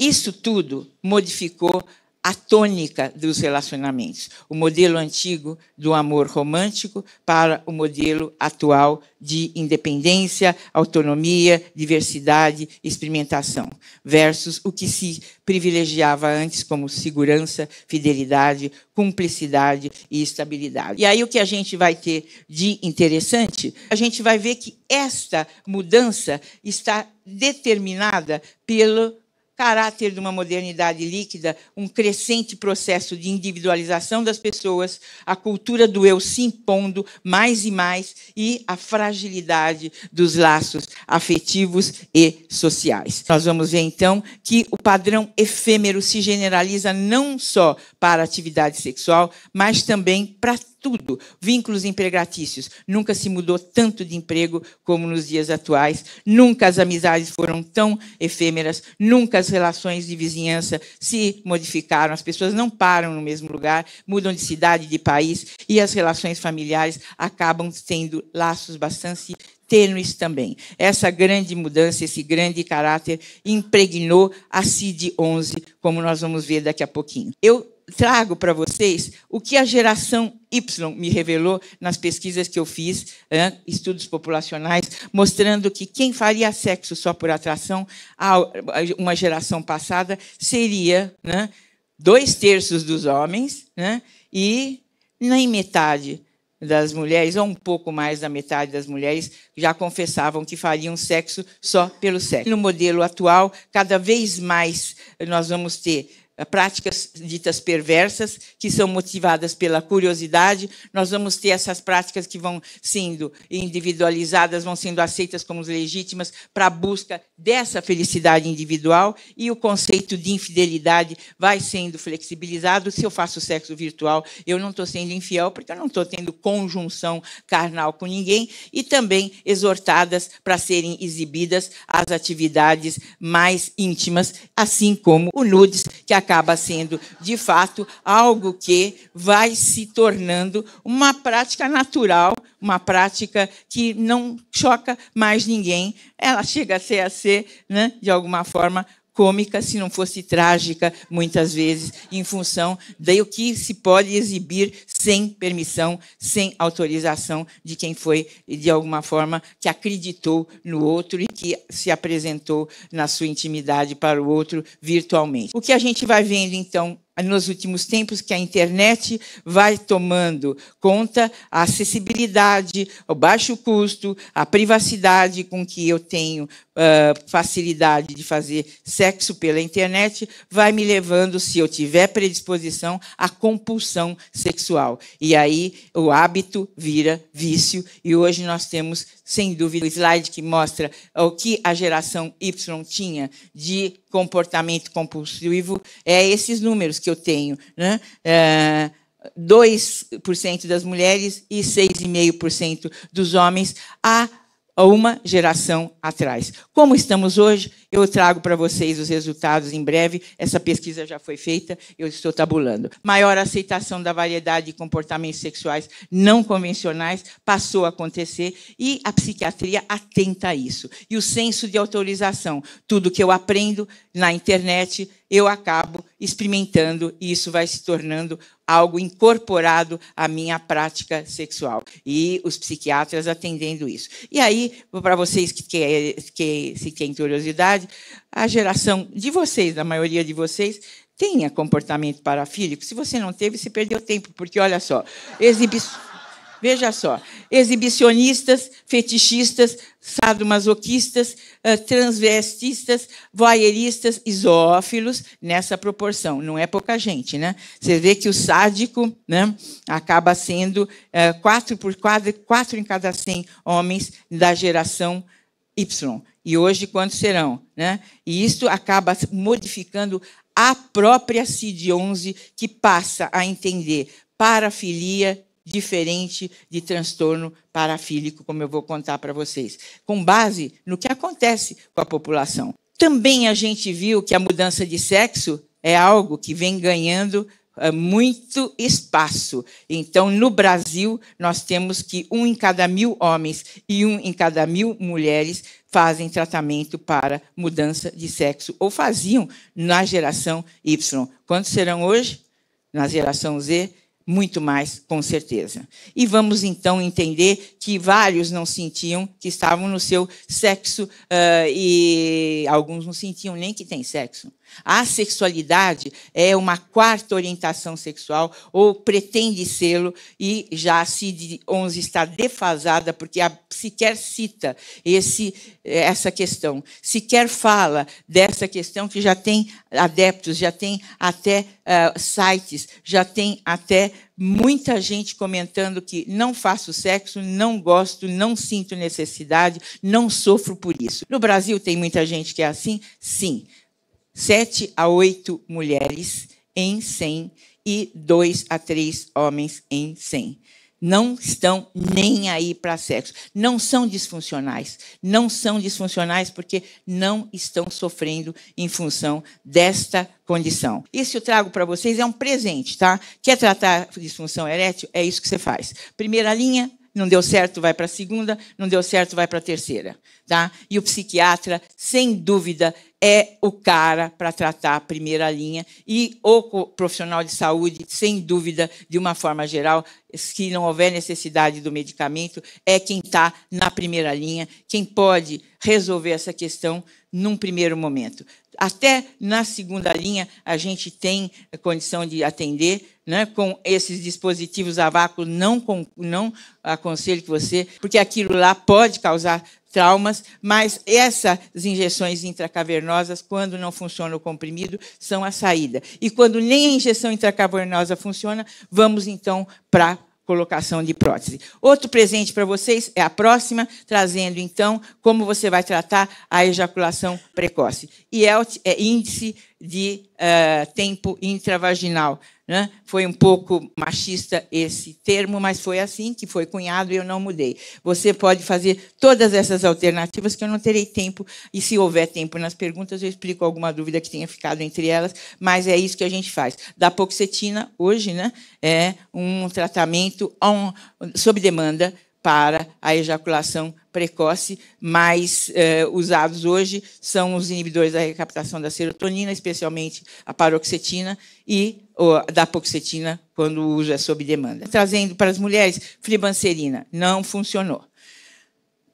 Isso tudo modificou a tônica dos relacionamentos. O modelo antigo do amor romântico para o modelo atual de independência, autonomia, diversidade, experimentação, versus o que se privilegiava antes como segurança, fidelidade, cumplicidade e estabilidade. E aí o que a gente vai ter de interessante, a gente vai ver que esta mudança está determinada pelo caráter de uma modernidade líquida, um crescente processo de individualização das pessoas, a cultura do eu se impondo mais e mais e a fragilidade dos laços afetivos e sociais. Nós vamos ver, então, que o padrão efêmero se generaliza não só para a atividade sexual, mas também para tudo. Vínculos empregatícios. Nunca se mudou tanto de emprego como nos dias atuais. Nunca as amizades foram tão efêmeras. Nunca as relações de vizinhança se modificaram. As pessoas não param no mesmo lugar, mudam de cidade, de país, e as relações familiares acabam tendo laços bastante tênues também. Essa grande mudança, esse grande caráter impregnou a CID-11, como nós vamos ver daqui a pouquinho. Eu trago para vocês o que a geração Y me revelou nas pesquisas que eu fiz, estudos populacionais, mostrando que quem faria sexo só por atração a uma geração passada seria 2/3 dos homens e nem metade das mulheres, ou um pouco mais da metade das mulheres, já confessavam que fariam sexo só pelo sexo. No modelo atual, cada vez mais nós vamos ter práticas ditas perversas, que são motivadas pela curiosidade. Nós vamos ter essas práticas que vão sendo individualizadas, vão sendo aceitas como legítimas para a busca dessa felicidade individual, e o conceito de infidelidade vai sendo flexibilizado. Se eu faço sexo virtual, eu não estou sendo infiel, porque eu não estou tendo conjunção carnal com ninguém, e também exortadas para serem exibidas as atividades mais íntimas, assim como o nudes, que acaba sendo, de fato, algo que vai se tornando uma prática natural, uma prática que não choca mais ninguém. Ela chega a ser de alguma forma, cômica, se não fosse trágica, muitas vezes, em função do que se pode exibir sem permissão, sem autorização de quem foi, de alguma forma, que acreditou no outro e que se apresentou na sua intimidade para o outro virtualmente. O que a gente vai vendo, então, nos últimos tempos, que a internet vai tomando conta, a acessibilidade, o baixo custo, a privacidade com que eu tenho facilidade de fazer sexo pela internet, vai me levando, se eu tiver predisposição, à compulsão sexual. E aí o hábito vira vício, e hoje nós temos, sem dúvida, o slide que mostra o que a geração Y tinha de comportamento compulsivo, esses números que eu tenho, 2% das mulheres e 6,5% dos homens há uma geração atrás. Como estamos hoje, eu trago para vocês os resultados em breve. Essa pesquisa já foi feita, eu estou tabulando. Maior aceitação da variedade de comportamentos sexuais não convencionais passou a acontecer, e a psiquiatria atenta a isso. E o senso de autorização. Tudo que eu aprendo na internet, eu acabo experimentando, e isso vai se tornando algo incorporado à minha prática sexual. E os psiquiatras atendendo isso. E aí, para vocês que têm curiosidade, a geração de vocês, da maioria de vocês, tenha comportamento parafílico. Se você não teve, você perdeu tempo, porque, olha só, veja só, exibicionistas, fetichistas, sadomasoquistas, transvestistas, voyeuristas e zoófilos, nessa proporção. Não é pouca gente, né? Você vê que o sádico, acaba sendo 4 em cada 100 homens da geração Y. E hoje, quantos serão? E isso acaba modificando a própria CID-11, que passa a entender parafilia diferente de transtorno parafílico, como eu vou contar para vocês, com base no que acontece com a população. Também a gente viu que a mudança de sexo é algo que vem ganhando muito espaço. Então, no Brasil, nós temos que 1 em cada 1.000 homens e 1 em cada 1.000 mulheres fazem tratamento para mudança de sexo, ou faziam na geração Y. Quantos serão hoje? Na geração Z, muito mais, com certeza. E vamos, então, entender que vários não sentiam que estavam no seu sexo e alguns não sentiam nem que têm sexo. A sexualidade é uma quarta orientação sexual, ou pretende sê-lo, e já a CID-11 está defasada, porque sequer cita essa questão, sequer fala dessa questão, que já tem adeptos, já tem até sites, já tem até muita gente comentando que não faço sexo, não gosto, não sinto necessidade, não sofro por isso. No Brasil tem muita gente que é assim? Sim. 7 a 8 mulheres em 100 e 2 a 3 homens em 100. Não estão nem aí para sexo. Não são disfuncionais. Não são disfuncionais porque não estão sofrendo em função desta condição. Isso eu trago para vocês, é um presente, tá? Quer tratar disfunção erétil? É isso que você faz. Primeira linha, não deu certo, vai para a segunda, não deu certo, vai para a terceira. Tá? E o psiquiatra, sem dúvida, é o cara para tratar a primeira linha, e o profissional de saúde, sem dúvida, de uma forma geral, se não houver necessidade do medicamento, é quem está na primeira linha, quem pode resolver essa questão num primeiro momento. Até na segunda linha, a gente tem a condição de atender, né, com esses dispositivos a vácuo, não aconselho que você, porque aquilo lá pode causar traumas, mas essas injeções intracavernosas, quando não funciona o comprimido, são a saída. E quando nem a injeção intracavernosa funciona, vamos, então, para a colocação de prótese. Outro presente para vocês é a próxima, trazendo, então, como você vai tratar a ejaculação precoce. IELTS é índice de tempo intravaginal. Né? Foi um pouco machista esse termo, mas foi assim que foi cunhado e eu não mudei. Você pode fazer todas essas alternativas, que eu não terei tempo, e se houver tempo nas perguntas, eu explico alguma dúvida que tenha ficado entre elas, mas é isso que a gente faz. Da paroxetina, hoje, né, é um tratamento sob demanda para a ejaculação precoce, mais usados hoje são os inibidores da recaptação da serotonina, especialmente a paroxetina, e da paroxetina, quando o uso é sob demanda. Trazendo para as mulheres, flibanserina, não funcionou.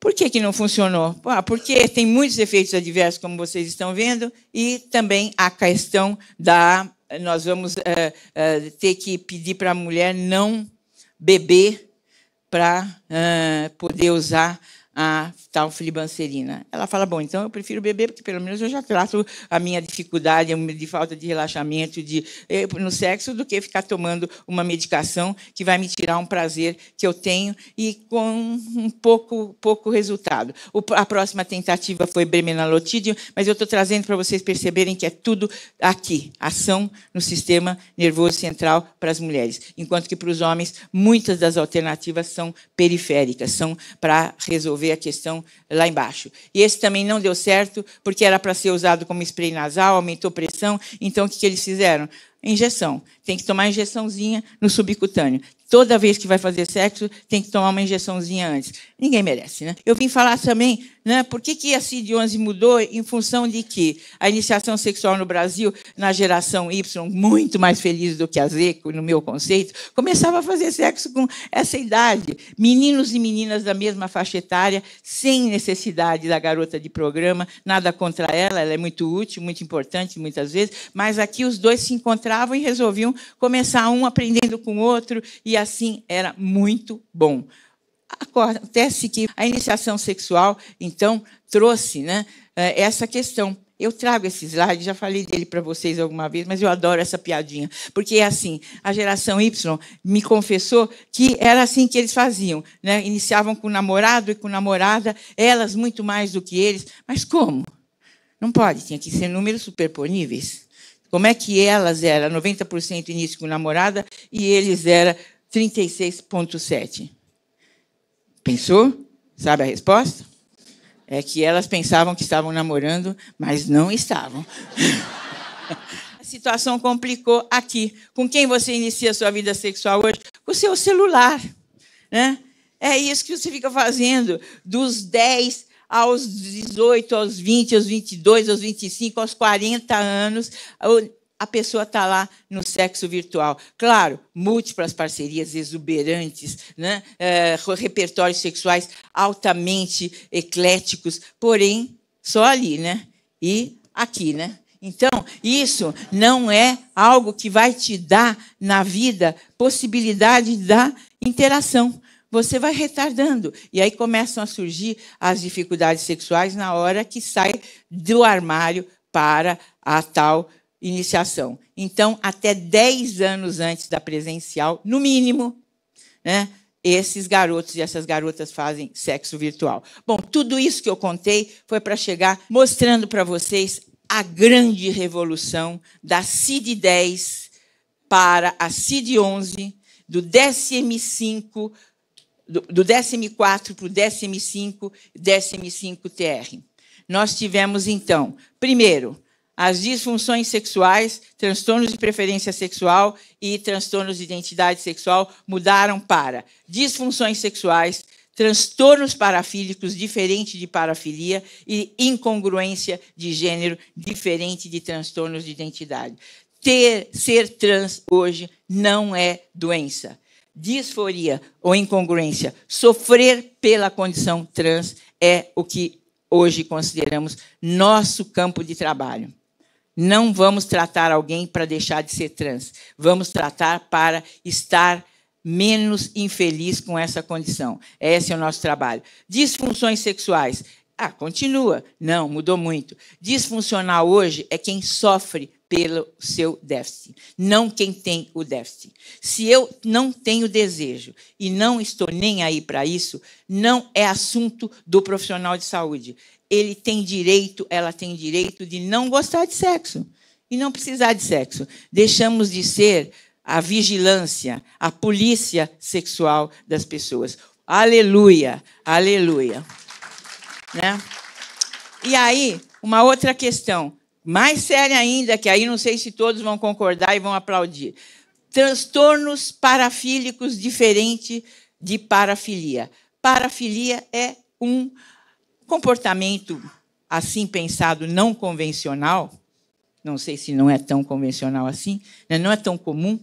Por que não funcionou? Porque tem muitos efeitos adversos, como vocês estão vendo, e também a questão da... Nós vamos ter que pedir para a mulher não beber para poder usar a tal flibanserina. Ela fala, bom, então eu prefiro beber, porque pelo menos eu já trato a minha dificuldade de falta de relaxamento no sexo, do que ficar tomando uma medicação que vai me tirar um prazer que eu tenho e com um pouco resultado. A próxima tentativa foi bremelanotide, mas eu estou trazendo para vocês perceberem que é tudo aqui, ação no sistema nervoso central para as mulheres, enquanto que para os homens, muitas das alternativas são periféricas, são para resolver a questão lá embaixo. E esse também não deu certo, porque era para ser usado como spray nasal, aumentou pressão, então o que eles fizeram? Injeção. Tem que tomar injeçãozinha no subcutâneo. Toda vez que vai fazer sexo, tem que tomar uma injeçãozinha antes. Ninguém merece, né? Eu vim falar também, né, por que a CID-11 mudou em função de que a iniciação sexual no Brasil, na geração Y, muito mais feliz do que a Z, no meu conceito, começava a fazer sexo com essa idade. Meninos e meninas da mesma faixa etária, sem necessidade da garota de programa, nada contra ela é muito útil, muito importante, muitas vezes, mas aqui os dois se encontravam e resolviam começar um aprendendo com o outro, e assim era muito bom. Acontece que a iniciação sexual, então, trouxe, né, essa questão. Eu trago esse slide, já falei dele para vocês alguma vez, mas eu adoro essa piadinha, porque é assim, a geração Y me confessou que era assim que eles faziam, né? Iniciavam com o namorado e com namorada, elas muito mais do que eles, mas como? Não pode, tinha que ser números superponíveis. Como é que elas eram 90% início com namorada e eles eram 36,7%? Pensou? Sabe a resposta? É que elas pensavam que estavam namorando, mas não estavam. A situação complicou aqui. Com quem você inicia a sua vida sexual hoje? Com o seu celular, né? É isso que você fica fazendo. Dos 10 aos 18, aos 20, aos 22, aos 25, aos 40 anos, a pessoa está lá no sexo virtual. Claro, múltiplas parcerias exuberantes, né? Repertórios sexuais altamente ecléticos, porém, só ali, né? E aqui, né? Então, isso não é algo que vai te dar, na vida, possibilidade da interação. Você vai retardando. E aí começam a surgir as dificuldades sexuais na hora que sai do armário para a tal iniciação. Então, até 10 anos antes da presencial, no mínimo, né, esses garotos e essas garotas fazem sexo virtual. Bom, tudo isso que eu contei foi para chegar mostrando para vocês a grande revolução da CID-10 para a CID-11, do DSM-5, do DSM-4 para o DSM-5, DSM-5-TR. Nós tivemos, então, primeiro, as disfunções sexuais, transtornos de preferência sexual e transtornos de identidade sexual mudaram para disfunções sexuais, transtornos parafílicos, diferente de parafilia, e incongruência de gênero, diferente de transtornos de identidade. Ser trans hoje não é doença. Disforia ou incongruência, sofrer pela condição trans é o que hoje consideramos nosso campo de trabalho. Não vamos tratar alguém para deixar de ser trans. Vamos tratar para estar menos infeliz com essa condição. Esse é o nosso trabalho. Disfunções sexuais. Continua. Não, mudou muito. Disfuncional hoje é quem sofre pelo seu déficit, não quem tem o déficit. Se eu não tenho desejo e não estou nem aí para isso, não é assunto do profissional de saúde. Ele tem direito, ela tem direito de não gostar de sexo e não precisar de sexo. Deixamos de ser a vigilância, a polícia sexual das pessoas. Aleluia, aleluia. Né? E aí, uma outra questão, mais séria ainda, que aí não sei se todos vão concordar e vão aplaudir. Transtornos parafílicos diferente de parafilia. Parafilia é um comportamento, assim pensado, não convencional, não sei se não é tão convencional assim, né? Não é tão comum,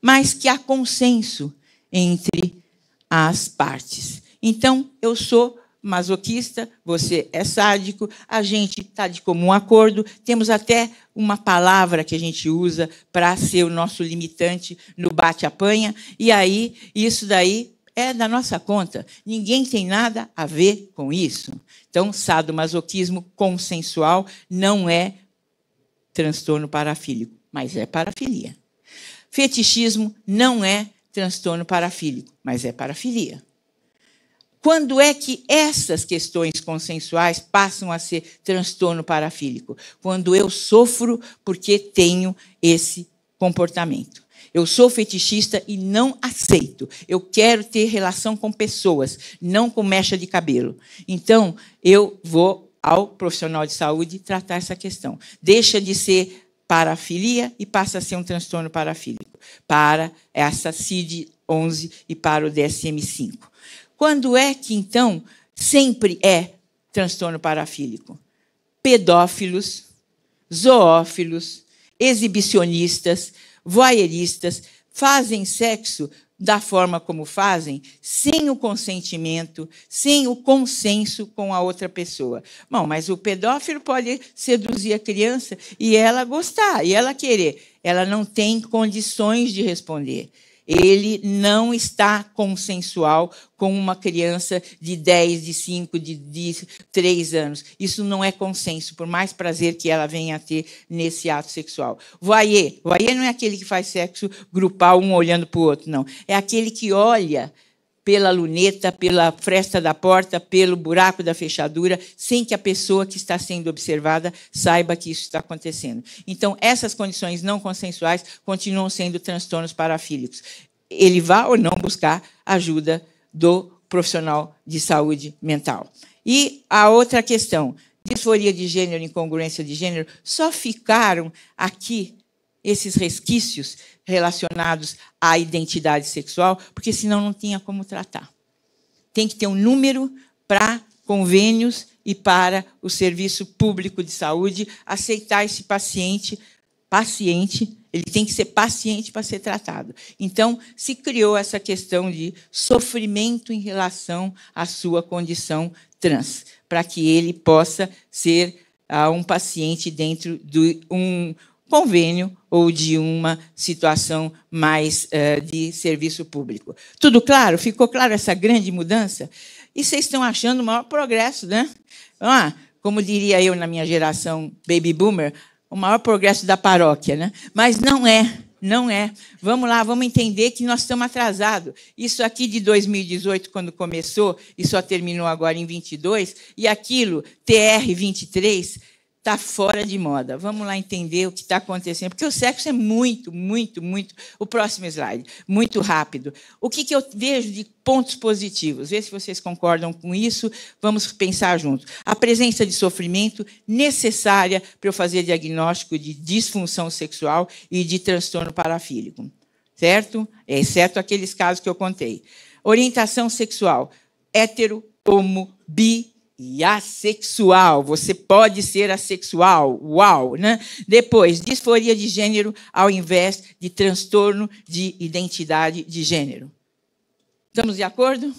mas que há consenso entre as partes. Então, eu sou masoquista, você é sádico, a gente está de comum acordo, temos até uma palavra que a gente usa para ser o nosso limitante no bate-apanha, e aí, isso daí é da nossa conta. Ninguém tem nada a ver com isso. Então, sadomasoquismo consensual não é transtorno parafílico, mas é parafilia. Fetichismo não é transtorno parafílico, mas é parafilia. Quando é que essas questões consensuais passam a ser transtorno parafílico? Quando eu sofro porque tenho esse comportamento. Eu sou fetichista e não aceito. Eu quero ter relação com pessoas, não com mecha de cabelo. Então, eu vou ao profissional de saúde tratar essa questão. Deixa de ser parafilia e passa a ser um transtorno parafílico. Para essa CID-11 e para o DSM-5. Quando é que, então, sempre é transtorno parafílico? Pedófilos, zoófilos, exibicionistas, voyeuristas fazem sexo da forma como fazem, sem o consentimento, sem o consenso com a outra pessoa. Bom, mas o pedófilo pode seduzir a criança e ela gostar, e ela querer. Ela não tem condições de responder. Ele não está consensual com uma criança de 10, de 5, de 3 anos. Isso não é consenso, por mais prazer que ela venha a ter nesse ato sexual. Voyeur não é aquele que faz sexo grupal, um olhando para o outro, não. É aquele que olha pela luneta, pela fresta da porta, pelo buraco da fechadura, sem que a pessoa que está sendo observada saiba que isso está acontecendo. Então, essas condições não consensuais continuam sendo transtornos parafílicos. Ele vai ou não buscar ajuda do profissional de saúde mental. E a outra questão, disforia de gênero, incongruência de gênero, só ficaram aqui esses resquícios relacionados à identidade sexual, porque senão não tinha como tratar. Tem que ter um número para convênios e para o serviço público de saúde aceitar esse paciente, ele tem que ser paciente para ser tratado. Então, se criou essa questão de sofrimento em relação à sua condição trans, para que ele possa ser um paciente dentro de um convênio ou de uma situação mais de serviço público. Tudo claro? Ficou claro essa grande mudança? E vocês estão achando o maior progresso, né? Como diria eu na minha geração baby boomer, o maior progresso da paróquia, né? Mas não é. Não é. Vamos lá, vamos entender que nós estamos atrasados. Isso aqui de 2018, quando começou, e só terminou agora em 22, e aquilo, TR 23, está fora de moda. Vamos lá entender o que está acontecendo, porque o sexo é muito, muito, muito... O próximo slide, muito rápido. O que eu vejo de pontos positivos? Vê se vocês concordam com isso, vamos pensar juntos. A presença de sofrimento necessária para eu fazer diagnóstico de disfunção sexual e de transtorno parafílico, certo? Exceto aqueles casos que eu contei. Orientação sexual, hétero, homo, bi, e assexual, você pode ser assexual, uau, né? Depois, disforia de gênero ao invés de transtorno de identidade de gênero. Estamos de acordo?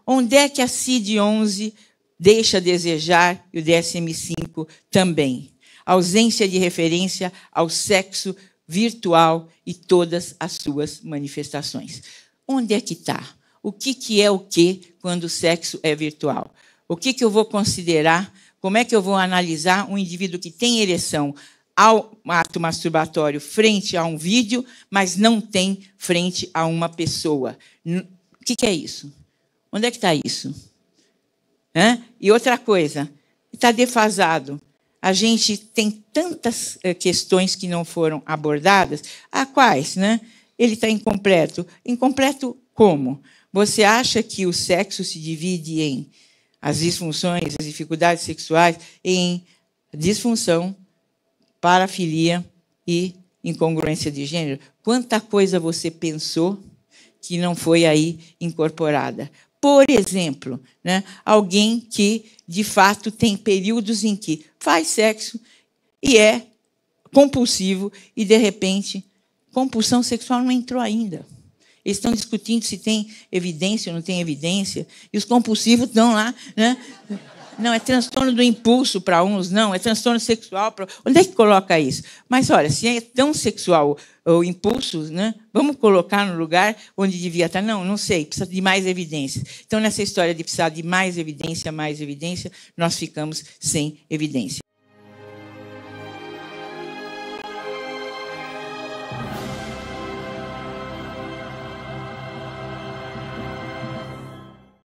Onde é que a CID-11 deixa a desejar e o DSM-5 também? Ausência de referência ao sexo virtual e todas as suas manifestações. Onde é que está? O que é o quê quando o sexo é virtual? O que eu vou considerar? Como é que eu vou analisar um indivíduo que tem ereção ao ato masturbatório frente a um vídeo, mas não tem frente a uma pessoa? O que é isso? Onde é que está isso? E outra coisa, está defasado. A gente tem tantas questões que não foram abordadas. Quais? Ele está incompleto. Incompleto como? Você acha que o sexo se divide em as disfunções, as dificuldades sexuais, em disfunção, parafilia e incongruência de gênero? Quanta coisa você pensou que não foi aí incorporada? Por exemplo, alguém que, de fato, tem períodos em que faz sexo e é compulsivo e, de repente, compulsão sexual não entrou ainda. Eles estão discutindo se tem evidência ou não tem evidência, e os compulsivos estão lá, Não, é transtorno do impulso para uns, não, é transtorno sexual para... Onde é que coloca isso? Mas, olha, se é tão sexual o impulso, vamos colocar no lugar onde devia estar? Não sei, precisa de mais evidência. Então, nessa história de precisar de mais evidência, nós ficamos sem evidência.